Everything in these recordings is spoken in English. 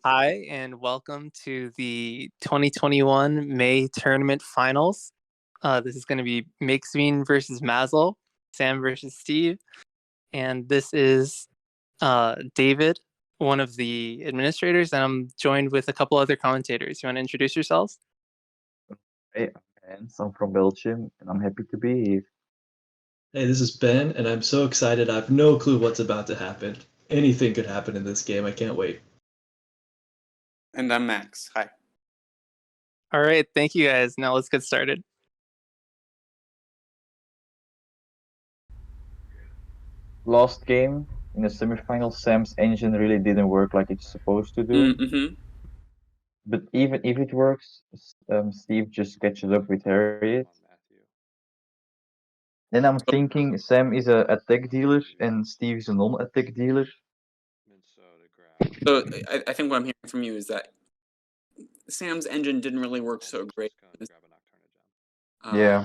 Hi, and welcome to the 2021 May Tournament Finals. This is going to be Mixveen versus Mazel, Sam versus Steve, and this is David, one of the administrators, and I'm joined with a couple other commentators. You want to introduce yourselves? Hey, I'm Hans. I'm from Belgium, and I'm happy to be here. Hey, this is Ben, and I'm so excited. I have no clue what's about to happen. Anything could happen in this game. I can't wait. And I'm Max. Hi. All right, thank you guys. Now let's get started. Last game in the semifinal, Sam's engine really didn't work like it's supposed to do. Mm-hmm. But even if it works, Steve just catches up with Harriet. Then I'm thinking Sam is a tech dealer and Steve is a non-attack dealer. So I think what I'm hearing from you is that Sam's engine didn't really work so great. Yeah.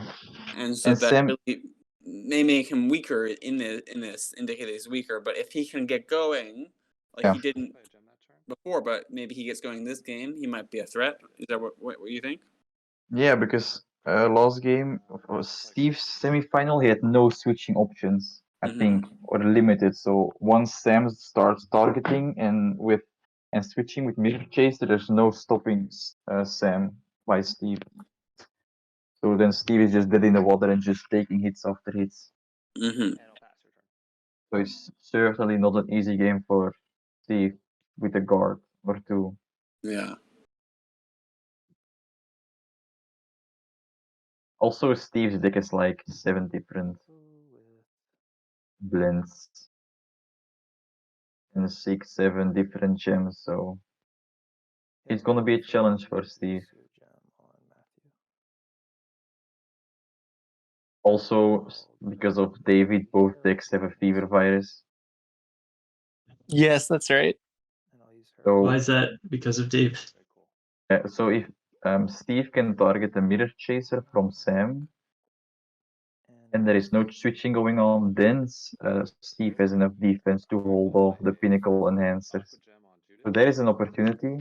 And so And that Sam, really may make him weaker in this, indicate he's weaker. But if he can get going, like Yeah. he didn't before, but maybe he gets going this game, he might be a threat. Is that what you think? yeah, because last game, Steve's semifinal, he had no switching options, I think, or limited. So once Sam starts targeting and switching with Mirror Chaser, there's no stopping Sam by Steve. So then Steve is just dead in the water and just taking hits after hits. Mm-hmm. So it's certainly not an easy game for Steve with a guard or two. Yeah. Also, Steve's deck is like 7 different blends and 6, 7 different gems. So it's gonna be a challenge for Steve. Also, because of David, both decks have a fever virus. Yes, that's right. So Why is that? Because of Dave. so if Steve can target the Mirror Chaser from Sam, and there is no switching going on, then Steve has enough defense to hold off the Pinnacle Enhancers. So there is an opportunity,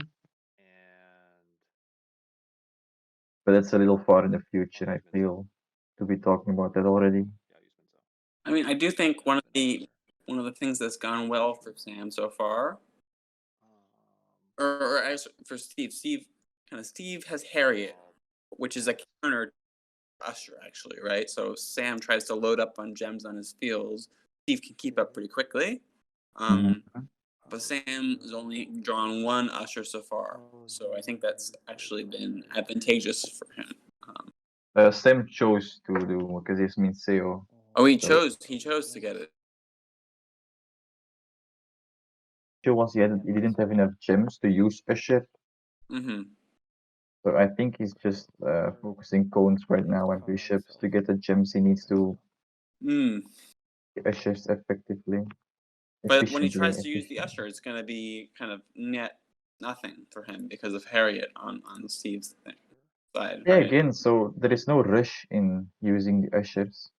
but that's a little far in the future, I feel, to be talking about that already. I mean, I do think one of the things that's gone well for Sam so far, or as for Steve has Harriet, which is a counter to Usher, actually, right? So Sam tries to load up on gems on his fields. Steve can keep up pretty quickly. But Sam has only drawn one Usher so far, so I think that's actually been advantageous for him. Sam chose to do because he's Minseo. Oh, he chose to get it. Was he didn't have enough gems to use Usher. So I think he's just focusing cones right now and bishops to get the gems he needs to Ushers effectively. But when he tries to use the Usher, it's going to be kind of net nothing for him because of Harriet on Steve's side. Yeah, right? again, so there is no rush in using the Ushers.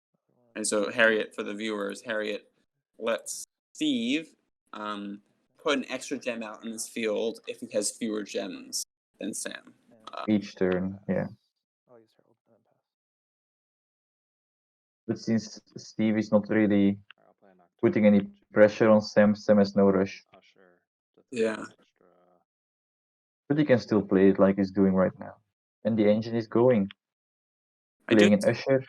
And so Harriet, for the viewers, Harriet lets Steve put an extra gem out in his field if he has fewer gems than Sam. Each turn, yeah. But since Steve is not really putting any pressure on Sam, Sam has no rush. Yeah. But he can still play it like he's doing right now. And the engine is going. Playing an Usher,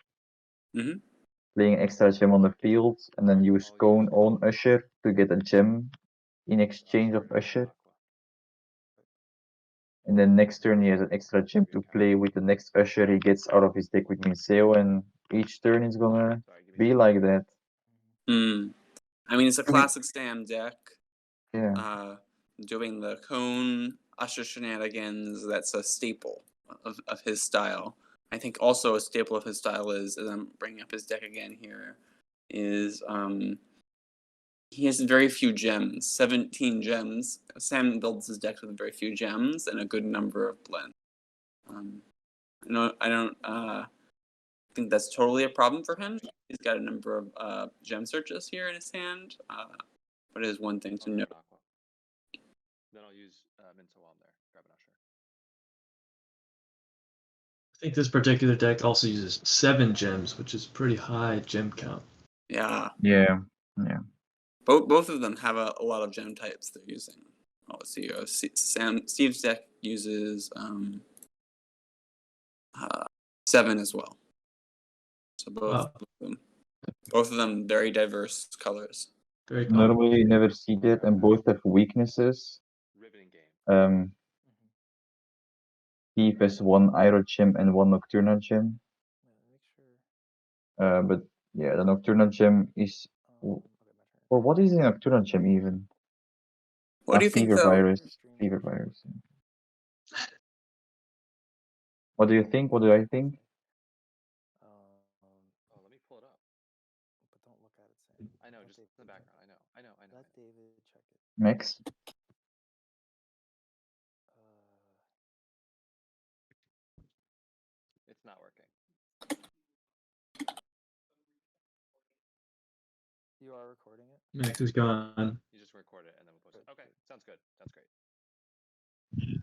playing an extra gem on the field, and then use Cone on Usher to get a gem in exchange of Usher. And then next turn he has an extra gem to play with the next Usher he gets out of his deck with Minseo, and each turn is gonna be like that. I mean, it's a classic Sam deck. Yeah. Doing the Cone Usher shenanigans, that's a staple of his style. I think also a staple of his style is, as I'm bringing up his deck again here, is he has very few gems, 17 gems. Sam builds his deck with very few gems and a good number of blends. I don't think that's totally a problem for him. He's got a number of gem searches here in his hand, but it is one thing to note. Then I'll use Minso while I'm there. Grab an Usher. I think this particular deck also uses 7 gems, which is pretty high gem count. Yeah. Yeah. Both of them have a lot of gem types they're using. Oh, let's see. Steve's deck uses 7 as well. So Wow. both of them very diverse colors. Very common. Normally you never see that, and both have weaknesses. Riveting game. Steve has 1 Iron Gem and 1 Nocturna Gem. But yeah, the Nocturna Gem is. Or what is the Nocturna Gem even? What do you think, Fever though? virus. Fever virus. What do you think? What do I think? Oh, let me pull it up. But don't look at it, Sam. I know, Let just in David the check background. it. I know. Let David check it. Max? It's not working. You are recording it? Max is gone. You just record it and then we'll post it. Okay, sounds good. Sounds great.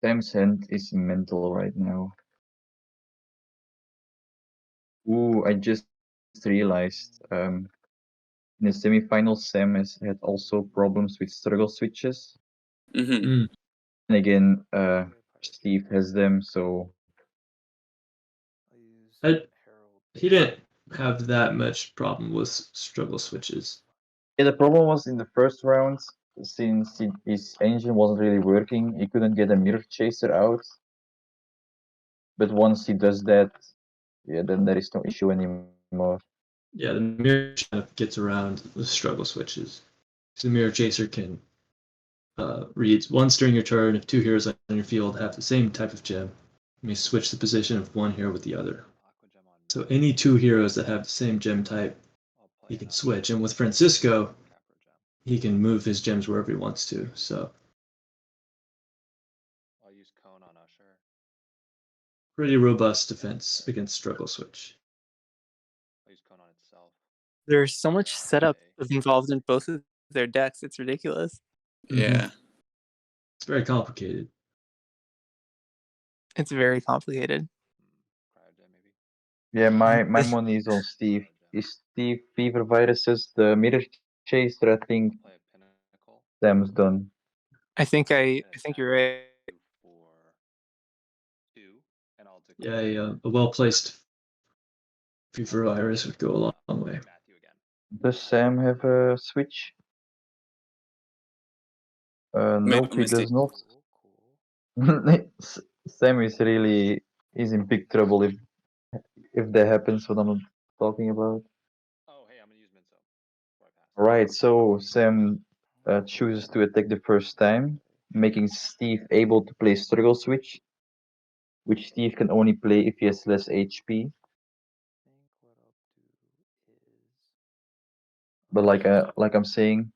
Sam's hand is mental right now. Ooh, I just realized. In the semifinals, Sam has had also problems with struggle switches. Mm-hmm. And again, Very partial. Steve has them, so I'll use I- Herald. He didn't have that much problem with struggle switches. yeah, the problem was in the first round, since his engine wasn't really working, he couldn't get a mirror chaser out. But once he does that, yeah, then there is no issue anymore. Yeah, the mirror kind of gets around the struggle switches. So the mirror chaser can read once during your turn if 2 heroes on your field have the same type of gem. You may switch the position of one hero with the other. Aqua gem on. So any 2 heroes that have the same gem type, I'll play he an can Aqua switch. gem And with on Francisco, Capra gem. he can move his gems wherever he wants to. So I'll use Cone on Usher. pretty robust defense against struggle switch. I'll use Cone on itself. There's so much Yeah, setup okay. involved in both of their decks. It's ridiculous. Yeah. It's very complicated. It's very complicated. Cryo gem maybe. Yeah, my This- money is on Steve. Cryo gem. Is Steve Fever Viruses the mirror chaser? I think Play a Pinnacle. Sam's done. I think and you're attack right. you for 2, and I'll Yeah, declare. a well-placed Fever Virus would go a long way. Matthew again. Does Sam have a switch? Nope, he does not. Cool. Sam is in big trouble if that happens. What I'm talking about. Oh, hey, I'm gonna use Minso. Before I pass. Right, so Sam chooses to attack the first time, making Steve able to play struggle switch, which Steve can only play if he has less HP. I think what I'll do is. But like I'm saying,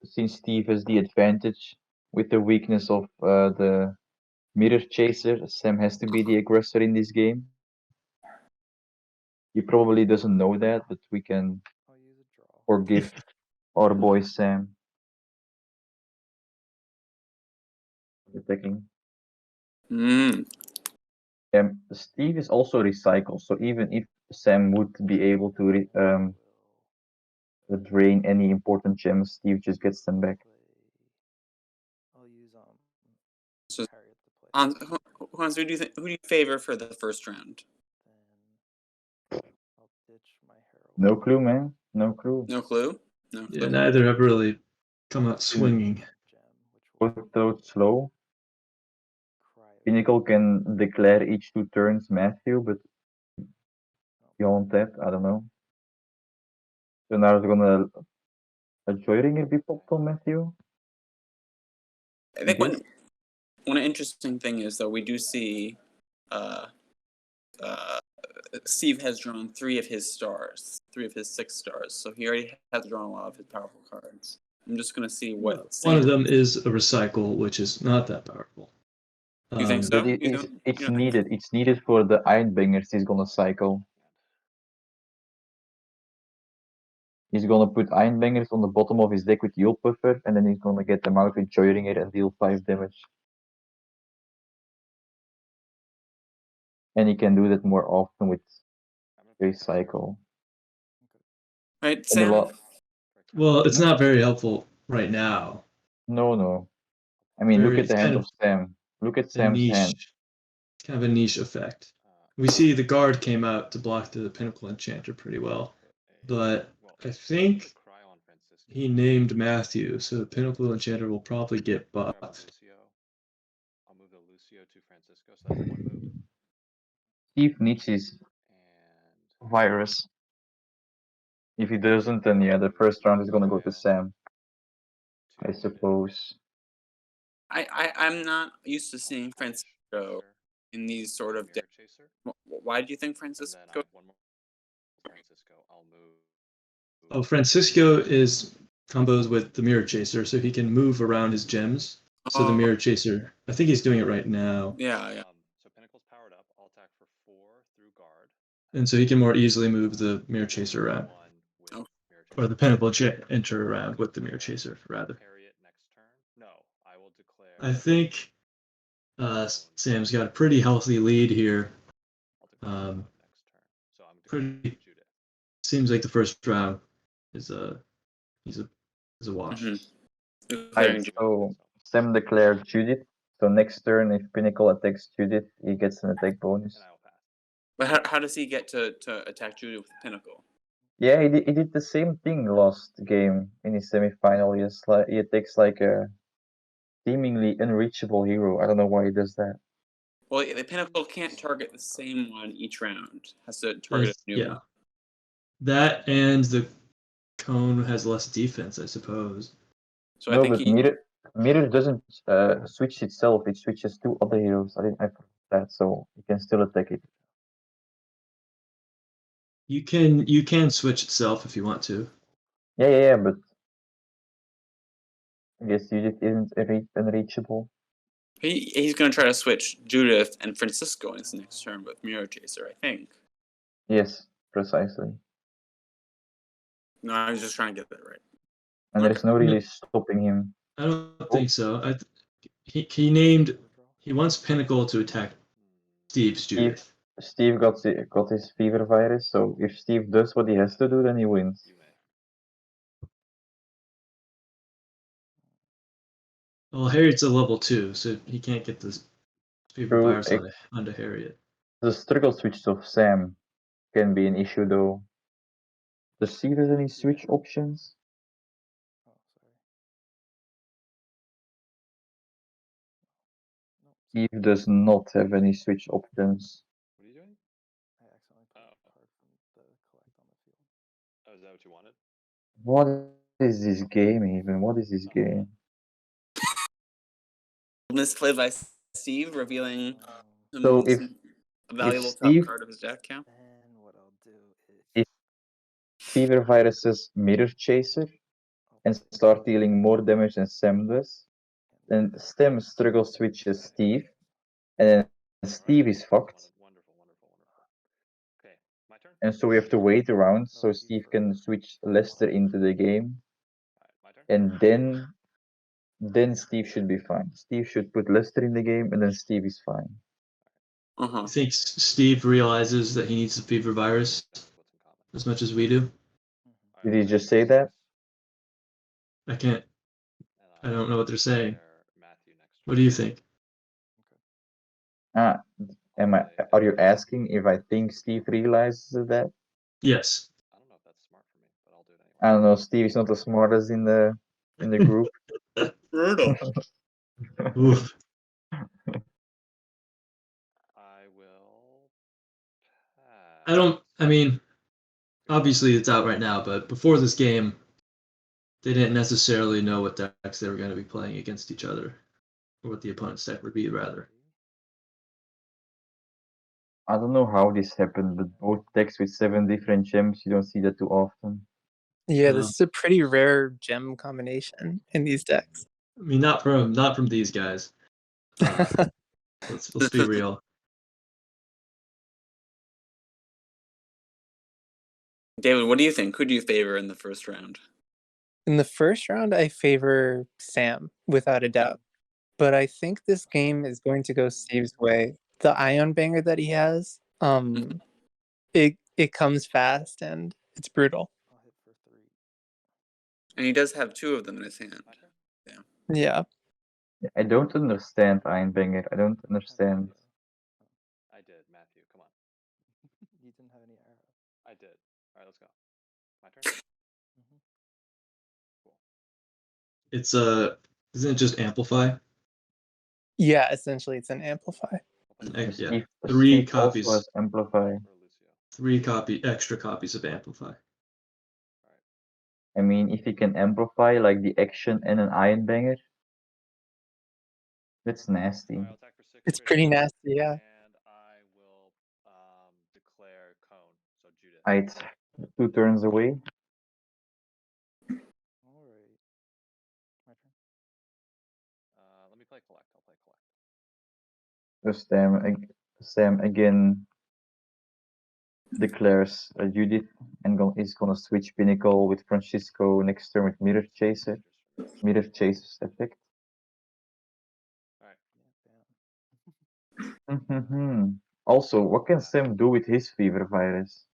since Steve has the advantage with the weakness of the mirror chaser, Sam has to be the aggressor in this game. He probably doesn't know that, but we can I'll use a draw. forgive our boy Sam attacking. Steve is also recycle, so even if Sam would be able to drain any important gems, Steve just gets them back. I'll use So, Harriet to play. Hans, who do you favor for the first round? Then I'll ditch my Herald. No clue, man. No clue. No clue. No clue. Yeah, neither have really come out swinging. Gem, which will Both those slow. cryo. Pinnacle can declare each 2 turns Matthew, but beyond that, I don't know. So now it's gonna a Joy Ringer be popped on Matthew? I think Yes. one interesting thing is though we do see Steve has drawn 3 of his stars, 3 of his 6 stars, so he already has drawn a lot of his powerful cards. I'm just gonna see what One of them is a recycle, which is not that powerful. You think so? But You don't it's think- needed. It's needed for the Ironbangers he's gonna cycle. He's gonna put Ironbangers on the bottom of his deck with Yield Buffer, and then he's gonna get them out with Joyringer and deal 5 damage. And he can do that more often with Space Cycle. Right, And a Sam? lot. Well, it's not very helpful right now. No. I mean, look at It's the hand kind of Sam. Look at a Sam's niche, hand. it's kind of a niche effect. We see the guard came out to block the Pinnacle Enchanter pretty well, but I think he named Matthew, so the Pinnacle Enchanter will probably get buffed. I'll move the Lucio to Francisco, so that's 1 move. Steve needs his And virus. If he doesn't, then yeah, the first round is gonna go to Sam, I suppose. I'm not used to seeing Francisco in these sort of decks. Why do you think Francisco? And then I have 1 more Francisco. I'll move. Oh, Francisco is combos with the Mirror Chaser, so he can move around his gems. So the Oh. Mirror Chaser, I think he's doing it right now, Yeah. So Pinnacle's powered up. I'll attack for 4 through guard. and so he can more easily move the Mirror Chaser around, 1 with Oh. Mirror or the Pinnacle Enter around with the Mirror Chaser, rather. Carry it next turn. No, I will declare. I think Sam's got a pretty healthy lead here. I'll declare Um, next turn. So I'm pretty- declaring Judith. Seems like the first round is a wash. Declaring Judith. So Sam declared Judith. So next turn, if Pinnacle attacks Judith, he gets an attack bonus. And I will pass. But how does he get to attack Judith with Pinnacle? Yeah, he did the same thing last game in his semifinal. He attacks like a seemingly unreachable hero. I don't know why he does that. Well, the Pinnacle can't target the same one each round. Has to target a new Yeah. one. That and the cone has less defense, I suppose. So No, I think but Mirror doesn't switch itself. It switches to other heroes. I forgot that, so you can still attack it. You can switch itself if you want to. Yeah, but I guess Judith isn't unreachable. he's going to try to switch Judith and Francisco in his next turn with Mirror Chaser, I think. Yes, precisely. No, I was just trying to get that right. And there's no really stopping him. I don't think so. He wants Pinnacle to attack Steve's Judith. Steve got his fever virus, so if Steve does what he has to do, then he wins. You may. Well, Harriet's a level 2, so he can't get this fever True, virus onto Harriet. The struggle switch of Sam can be an issue, though. Does Steve have any switch options? Oh, sorry. No, Steve does not have any switch options. What are you doing? I accidentally put a card from the collect on the field. Oh, is that what you wanted? What is this game even? What is this game? Misplayed by Steve, revealing So if a valuable Steve- top card of his deck. Yeah. Then what I'll do is If- Fever viruses Mirror Chaser and start dealing more damage than Sam does, then Sam struggle switches Steve, and then Steve is fucked. Wonderful. Okay, my turn. And so we have to wait around so Steve can switch Lester into the game, Alright, my turn. and then Steve should be fine. Steve should put Lester in the game, and then Steve is fine. Uh-huh. I think Steve realizes that he needs the fever virus What's in common? as much as we do. Mhm. Did he just say that? I can't. And I don't know what they're saying. declare Matthew next What do you think? Are you asking if I think Steve realizes that? Yes. I don't know if that's smart for me, but I'll do it anyway. I don't know. Steve is not the smartest in the group. Brutal. Oof. I will pass. I mean, obviously it's out right now, but before this game, they didn't necessarily know what decks they were going to be playing against each other, or what the opponent's deck would be, rather. I don't know how this happened, but both decks with 7 different gems, you don't see that too often. Yeah, No. this is a pretty rare gem combination in these decks. I mean, not from these guys. Let's be real. David, what do you think? Who do you favor in the first round? In the first round, I favor Sam without a doubt. But I think this game is going to go Steve's way. The Ion Banger that he has, it comes fast and it's brutal. I'll hit for 3. And he does have 2 of them in his hand. Yeah. I don't understand Ironbanger. I don't understand. I did, Matthew. Come on. You didn't have any arrows. I did. All right, let's go. My turn. Mhm. Cool. It's isn't it just amplify? Yeah, essentially it's an amplify. I'll play Yeah. Steve, 3 Steve also copies. has Amplify. for Lucio. 3 extra copies of amplify. I mean, if you can amplify like the action and an Ironbanger, that's nasty. All right, I'll attack for 6. It's Trade pretty it, nasty, yeah. And I will declare Cone. So Judith. Right, 2 turns away. Alright. My turn. Let me play collect. I'll play collect. So Sam again declares Judith and is gonna switch Pinnacle with Francisco next turn with Mirror Chaser. Mirror Chaser's effect. All right. Yeah, bam. Also, what can Sam do with his fever virus?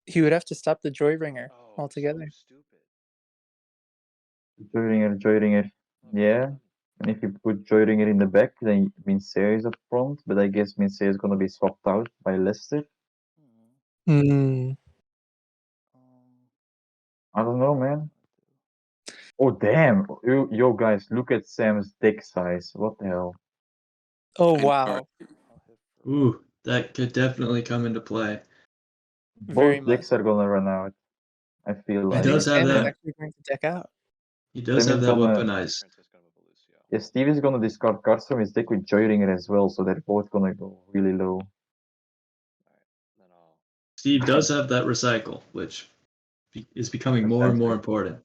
He would have to stop the Joybringer Oh, altogether. So stupid. Joyringer. Yeah. And if you put Joyringer in the back, then Minsea is up front, but I guess Minsea is gonna be swapped out by Lester. Hmm. Hmm. I don't know, man. Oh damn! Yo guys, look at Sam's deck size. What the hell? Oh I know. wow. I'll hit for Ooh, that could definitely come into play. Very Both much. decks are gonna run out. I feel He I like. think does have Sam is that. actually going to deck out. He does Sam have is that gonna- weaponized. Francisco with Lucio. Yeah, Steve is gonna discard cards from his deck with Joyringer as well, so they're both gonna go really low. All right. Then I'll. Steve does have that recycle, which is becoming more and more important.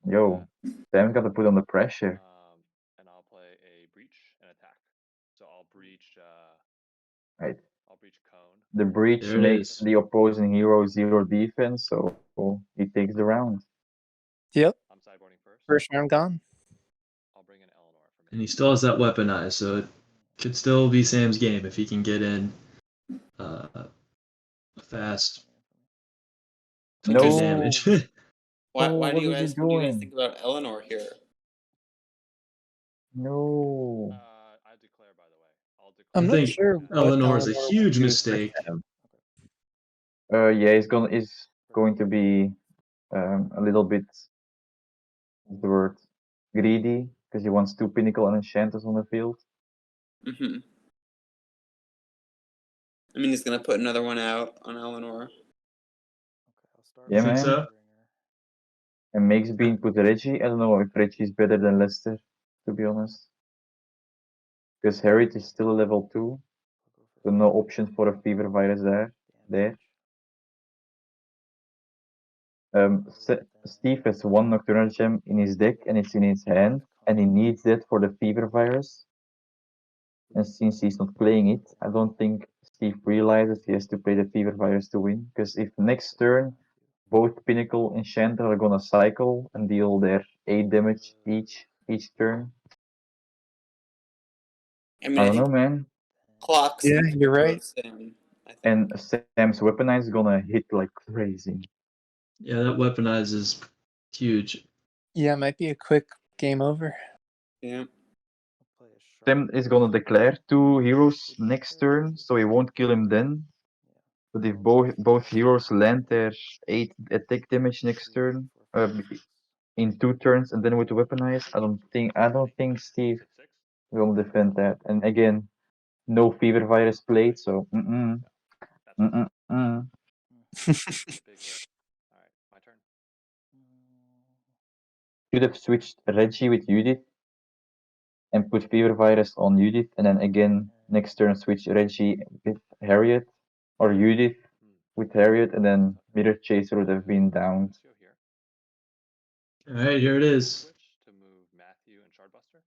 Yo, Sam's got to put on the pressure. And I'll play a breach and attack. So I'll breach. Right. I'll breach Cone. The breach There it makes is. the opposing hero 0 defense, so he takes the round. Yep. I'm sideboarding first. First round gone. I'll bring in Eleanor for me. And he still has that weaponized, so it could still be Sam's game if he can get in fast. Some good No. damage. Why, Oh, why do what you is he guys what do you guys doing? think about Eleanor here? No. I declare, by the way. I'll declare. I'm I not think sure what Eleanor is a Eleanor huge would do for mistake. Sam. Yeah, he's going to be a little bit, what's the word, greedy, because he wants 2 Pinnacle and Enchanters on the field. Mm-hmm. I mean, he's gonna put another one out on Eleanor. Okay, I'll start Yeah, with man. Joyringer. And makes Bean put Reggie. I don't know if Reggie is better than Lester, to be honest. Because Harriet is still a level 2, I'll go for so no option for a fever virus there. damage. Steve has 1 Nocturnal Gem in his deck and it's in his hand, and he needs that for the fever virus. And since he's not playing it, I don't think Steve realizes he has to play the fever virus to win. Because if next turn both Pinnacle and Enchanter are gonna cycle and deal their 8 damage each turn, I mean, I I don't think know, man. clocks. Yeah, in you're favor right. of Sam, I think. And Sam's Weaponize is gonna hit like crazy. Yeah, that weaponize is huge. Yeah, it might be a quick game over. Yeah. I'll play a sharp. Sam is gonna declare 2 heroes next turn, so he won't kill him then. Yeah. But if both heroes land their 8 attack damage next turn, in 2 turns, and then with the weaponize, I don't think Steve 6/6. will defend that. And again, no fever virus played, so That's fine. Big hit. All right, my turn. Should have switched Reggie with Judith and put fever virus on Judith, and then again next turn switch Reggie with Harriet or Judith with Harriet, and then Mirror Chaser would have been down. Lucio here. All right, here it is. Switch to move Matthew and Shardbuster.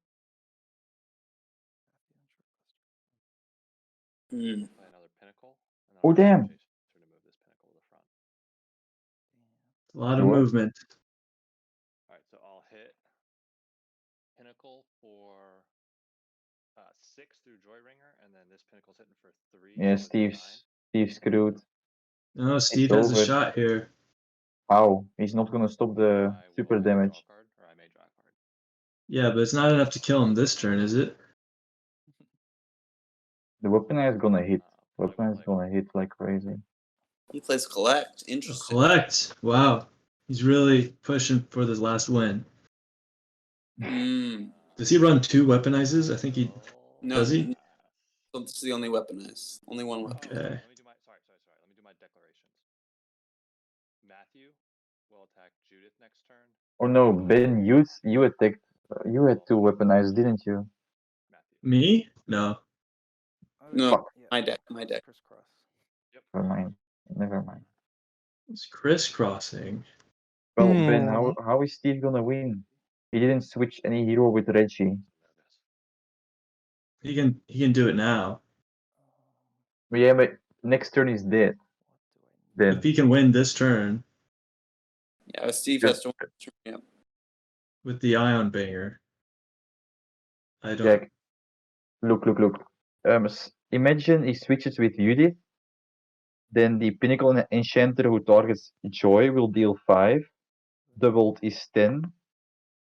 Mm. Play another Pinnacle, and Oh, damn. Jason to move this pinnacle to the front. A lot of What? movement. All right, so I'll hit pinnacle for 6 through Joyringer, and then this pinnacle's hitting for 3. Yeah, so we'll do 9. Steve's screwed. No, Steve has a over. shot here. How? He's not gonna stop the I super will draw a damage. card, or I may draw a card. Yeah, but it's not enough to kill him this turn, is it? The weaponizer is gonna hit. Play, Weaponizer is play. gonna hit like crazy. He plays collect. A Interesting. collect. Wow. He's really pushing for this last win. Mm. Does he run 2 weaponizes? I think he. No, Does he? So this is the only weaponize. Only one weapon. Okay. Let me do my Let me do my declarations. Matthew will attack Judith next turn. Oh no, Ben, you attacked. You had 2 weaponized, didn't you? Matthew. Me? No. No, Fuck. my deck. My deck. Crisscross. Never mind. Never mind. It's crisscrossing. Well, Ben, Hmm. how is Steve gonna win? He didn't switch any hero with Reggie. He can do it now. But yeah, but next turn is dead. What do I need? If Then he can win this turn Yeah, Steve has to. Yeah. with the Ion Banger. I don't. Jack, look. Imagine he switches with Judith. Then the Pinnacle Enchanter who targets Joy will deal 5. Doubled is 10.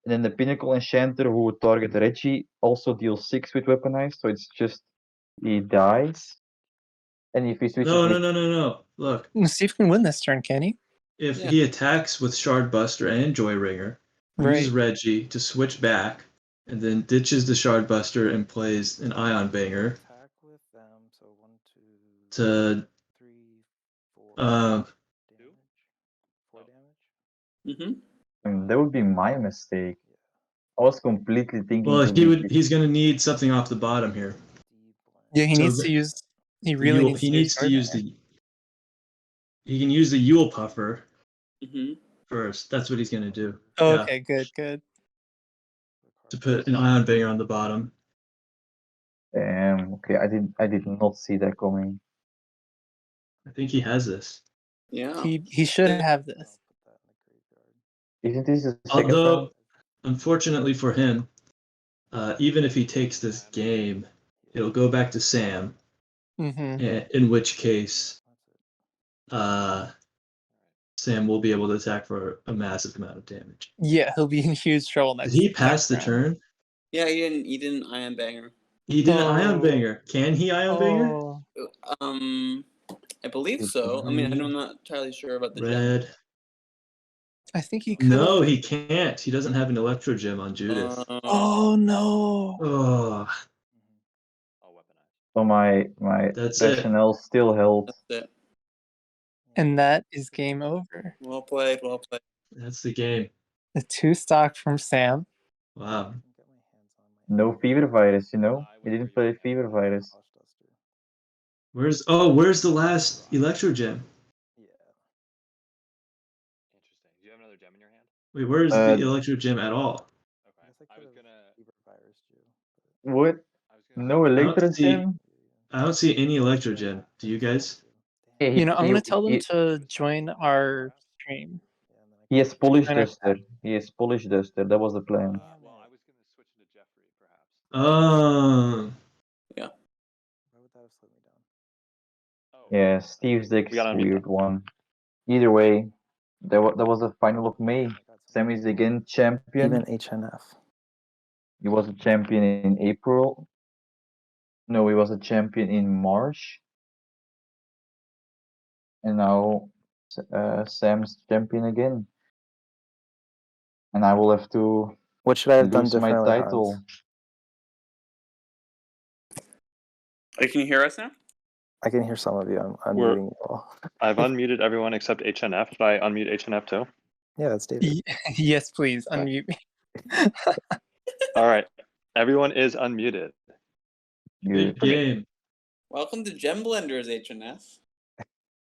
And then the Pinnacle Enchanter who would target Reggie also deals 6 with Weaponized. So it's just he dies. And if he switches No. Look, Steve can win this turn, can he? if Yeah. he attacks with Shard Buster and Joyringer, uses Reggie to switch back, and then ditches the Shard Buster and plays an Ion Banger Attack with them. So 1, 2, to 3, 4 um, damage. 4 damage. Mm-hmm. that would be my mistake. Yeah. I was completely thinking well, to be he's gonna need something off the bottom here. Yeah, he So needs the- to use. He The really Yule- needs he to needs to use Guard the. He can use the Yule Puffer Mm-hmm. first. That's what he's gonna do. Oh, Yeah, okay, good. to put an Ion Banger on the bottom. Okay, I did not see that coming. I think he has this. Yeah. He should have I'll this. put that in the graveyard. Isn't this the second Although, round? unfortunately for him, even if he takes this game, it'll go back to Sam. Mm-hmm. In which case, That's it. Sam will be able to attack for a massive amount of damage. Yeah, he'll be in huge trouble Did next. he pass the next round. turn? Yeah, he didn't Iron Banger. He did an Ion Oh. Banger. Can he Ion Banger? Oh, I believe so. I mean, I'm not entirely sure about the gem. Red. I think he could. No, he can't. He doesn't have an Electro Gem on Judith. Oh no! Oh, I'll weaponize. So my That's it. rationale still held. That's it. And that is game over. Well played. Well played. that's the game. The 2 stock from Sam. Wow. I can get my hands on my No fever virus, you know? I He was didn't where you play fever virus. Flash Duster. Where's the last Electro Gem? Yeah. Interesting. Do you have another gem in your hand? Wait, where's Uh, the Electro Gem at all? I Okay. guess I I was could gonna. have fever virus you. What? I was gonna. No don't Electro see- Gem? I don't see any Electro Gem. Do you guys? Yeah, You know, I'm he- gonna tell them he- to join our stream. Yeah, and then I He has could- Polish I know. Duster. He has Polish Duster. That was the plan. Well, I was gonna switch into Jeffrey, perhaps. Oh, Why would that have slowed me down? Oh. Yeah, Steve's deck We is got a on mute. weird one. Either way, that was the final of May. I got some- Sam is again champion. Even HNF. He was a champion in April. No, he was a champion in March. And now Sam's champion again. And I will have to What should I have done lose my differently? title. Hans? Can you hear us now? I can hear some of you. I'm We're- muting you all. I've unmuted everyone except HNF. Should I unmute HNF too? Yeah, that's David. Yes, please Okay. unmute me. All right. Everyone is unmuted. big game. Welcome to Gem Blenders, HNF.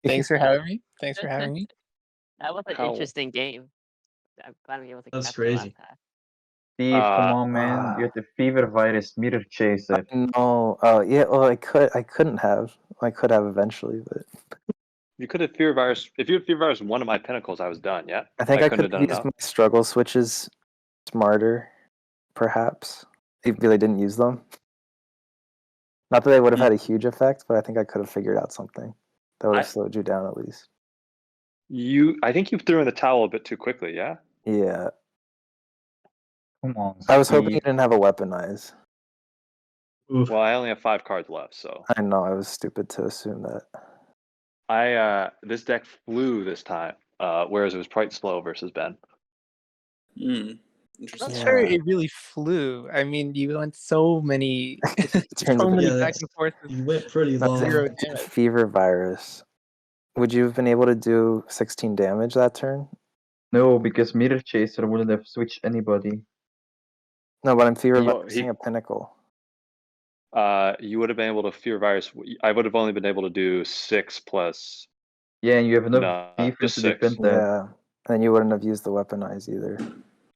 Thanks for having me. Thanks for having me. That was an How- interesting game. I'm glad we were able to That's capture that crazy. pass. Steve, come on, man. You had the fever virus mirror chaser. No. Oh yeah. Well, I couldn't have. I could have eventually, but You could have Fear Virus. If you had Fear Virus one of my pinnacles, I was done. Yeah. I think I couldn't could have have done used enough. my struggle switches smarter, perhaps. If you really didn't use them. Not that they would have had a huge effect, but I think I could have figured out something that would have slowed you down at least. I think you threw in the towel a bit too quickly. Yeah. Yeah. Come on, I was hoping you Steve. didn't have a weaponize. Oof. Well, I only have 5 cards left, so I know I was stupid to assume that. this deck flew this time, whereas it was quite slow versus Ben. Hmm. I'm Interesting. not sure Yeah. it really flew. I mean, you went so many, Turns so of- many Yeah, back that's- and forth. You went pretty That's long. Zero a damage. fever virus. Would you have been able to do 16 damage that turn? No, because mirror chaser wouldn't have switched anybody. No, but I'm fever Well, virusing a pinnacle. You would have been able to Fear Virus. I would have only been able to do 6 plus. Yeah, and you have enough No, defense just to 6. defend that. Yeah. And you wouldn't have used the weaponize either.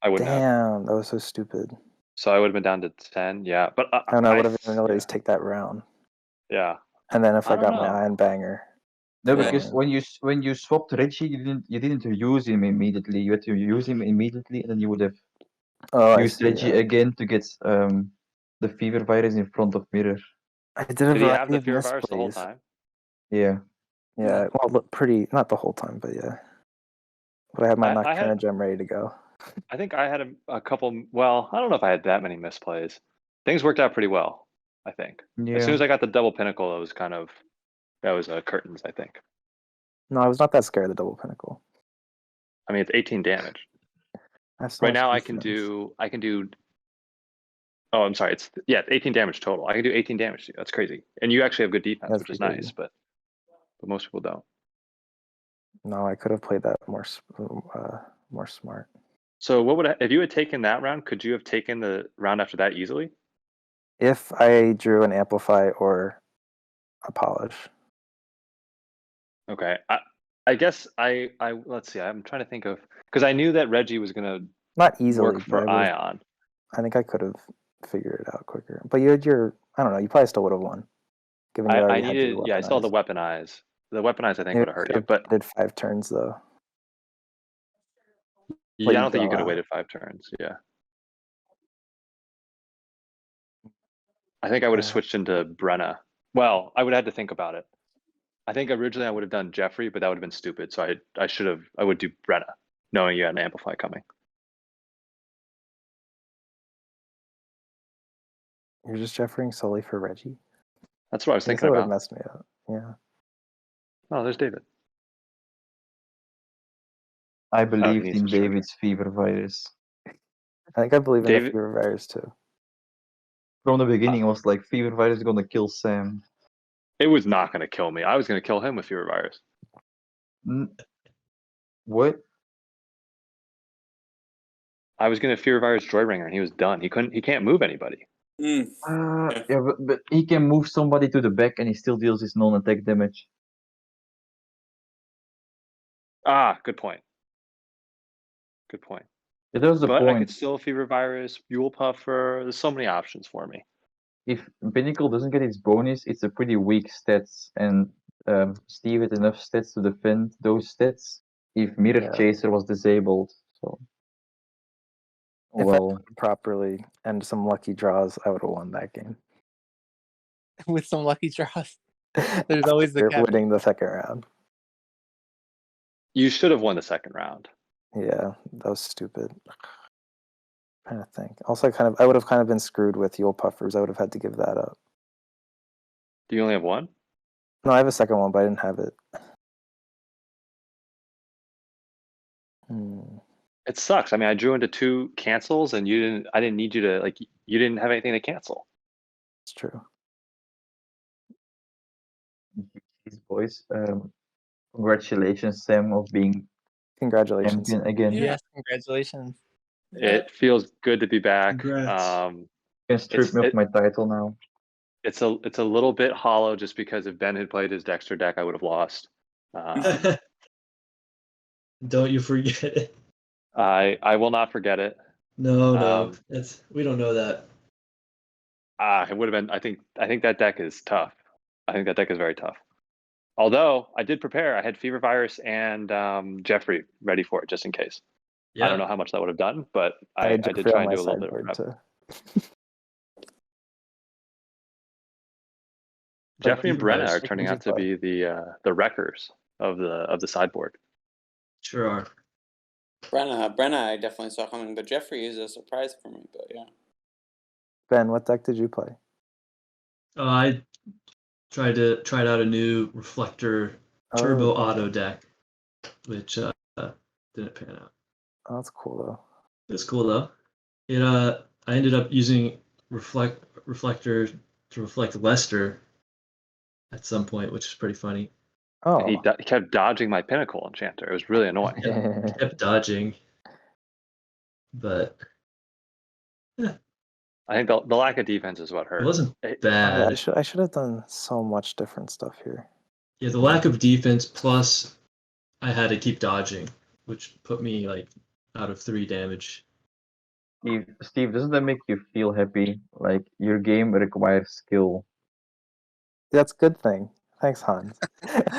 I wouldn't have. Damn, that was so stupid. So I would have been down to 10. Yeah, but And I would have even at least take that round. Yeah. And then if I I don't got my know. iron banger. No, Yeah. because when you swapped Reggie, you didn't use him immediately. You had to use him immediately, and then you would have Oh, I used see. Reggie Yeah. again to get the fever virus in front of mirror. I did a Did he have variety the of Fear Virus the whole misplays. time? Yeah. Yeah, well, look, not the whole time, but yeah. But I had my I had- Nocturna gem ready to go. I think I had a couple. Well, I don't know if I had that many misplays. Things worked out pretty well, I think. Yeah. As soon as I got the double pinnacle, that was curtains, I think. No, I was not that scared of the double pinnacle. I mean, it's 18 damage. That's so Right much now, I defense. can do. Oh, I'm sorry. It's 18 damage total. I can do 18 damage to you. That's crazy. And you actually have good defense, That's which is pretty nice, crazy. but most people don't. No, I could have played that more smart. So if you had taken that round, could you have taken the round after that easily? If I drew an amplify or a polish. Okay. I guess I let's see. I'm trying to think of, because I knew that Reggie was gonna Not easily, work but for I would've- Ion. I think I could have figured it out quicker. But you had I don't know, you probably still would have won. Given you I already had needed, your I saw the weaponized. weaponize. The weaponize, I think, You would have hurt you, could've but did 5 turns though. yeah, Well, I you don't think you go could have out. waited 5 turns. Yeah. I think I would have Yeah. switched into Brenna. Well, I would have had to think about it. I think originally I would have done Jeffrey, but that would have been stupid. So I would do Brenna, knowing you had an amplify coming. You're just Jeffering solely for Reggie? That's what I was I guess thinking that would have about. messed me up. Yeah. Oh, there's David. I he believed needs in some sugar. David's fever virus. I think I believe in the David- fever virus too. From the beginning, I was like, fever virus is gonna kill Sam. It was not going to kill me. I was going to kill him with Fever Virus. What? I was going to Fear Virus Joyringer, and he was done. He can't move anybody. Hmm. Yeah, but he can move somebody to the back and he still deals his non-attack damage. Ah, good point. Good point. Yeah, that was the But I point. could still Fever Virus, Yule Puffer. There's so many options for me. If Pinnacle doesn't get its bonus, it's a pretty weak stats, and Steve had enough stats to defend those stats if Mirror Yeah. Chaser was disabled. So, If I well, played properly and some lucky draws, I would have won that game. With some lucky draws. There's always the They're cap. winning the second round. You should have won the second round. Yeah, that was stupid. Trying to think. Also, I would have kind of been screwed with Yule Puffers. I would have had to give that up. Do you only have one? No, I have a second one, but I didn't have it. It sucks. I mean, I drew into 2 cancels, and I didn't need you to you didn't have anything to cancel. It's true. these boys, congratulations, Sam, of being Congratulations. champion again. Yes, congratulations. It feels good to be back. Congrats. You can strip me of my title now. It's a little bit hollow just because if Ben had played his Dexter deck, I would have lost. Don't you forget it. I will not forget it. No. We don't know that. It would have been. I think that deck is tough. I think that deck is very tough. Although I did prepare. I had Fever Virus and Jeffrey ready for it just in case. Yeah. I don't know how much that would have done, but I had did Jeffrey try on and my do a little bit of sideboard prep. too. Jeffrey and Fever Brenna Virus, are what turning did you out to play? be the wreckers of the sideboard. Sure are. Brenna, I definitely saw coming, but Jeffrey is a surprise for me. But yeah, Ben, what deck did you play? I tried out a new Reflector Turbo Oh, Auto deck, which didn't pan out. oh, that's cool though. It's cool though. I ended up using Reflector to reflect Lester at some point, which is pretty funny. Oh, And he kept dodging my Pinnacle Enchanter. It was really annoying. Kept dodging, but I think the lack of defense is what hurt. it wasn't yeah, bad. I should have done so much different stuff here. Yeah, the lack of defense plus I had to keep dodging, which put me like out of 3 damage. Steve, doesn't that make you feel happy? Like your game requires skill. That's a good thing. Thanks, Hans.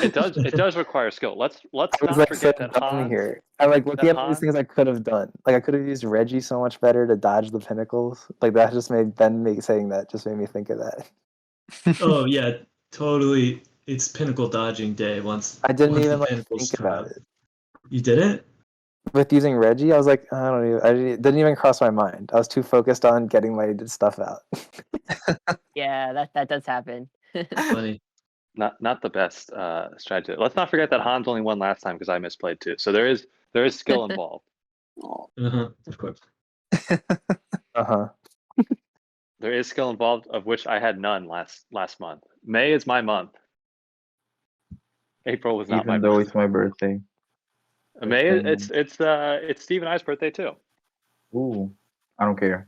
It does require skill. Let's I was not like so forget that dumb Hans. here. I'm like looking at all these Hans- things I could have done. Like I could have used Reggie so much better to dodge the pinnacles. Like that just made saying that just made me think of that. Oh yeah, totally. It's Pinnacle dodging day once. I didn't once even the like Pinnacles think about drop. it. You didn't? With using Reggie, I was like, it didn't even cross my mind. I was too focused on getting my stuff out. Yeah, that does happen. Funny. Not the best strategy. Let's not forget that Hans only won last time because I misplayed too. So there is skill involved. oh, Of course. Uh-huh. There is skill involved, of which I had none last month. May is my month. April was not my Even though birthday. it's my birthday. May it's Steve and I's birthday too. Ooh, I don't care.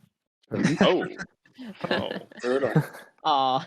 Oh. brutal. Aw.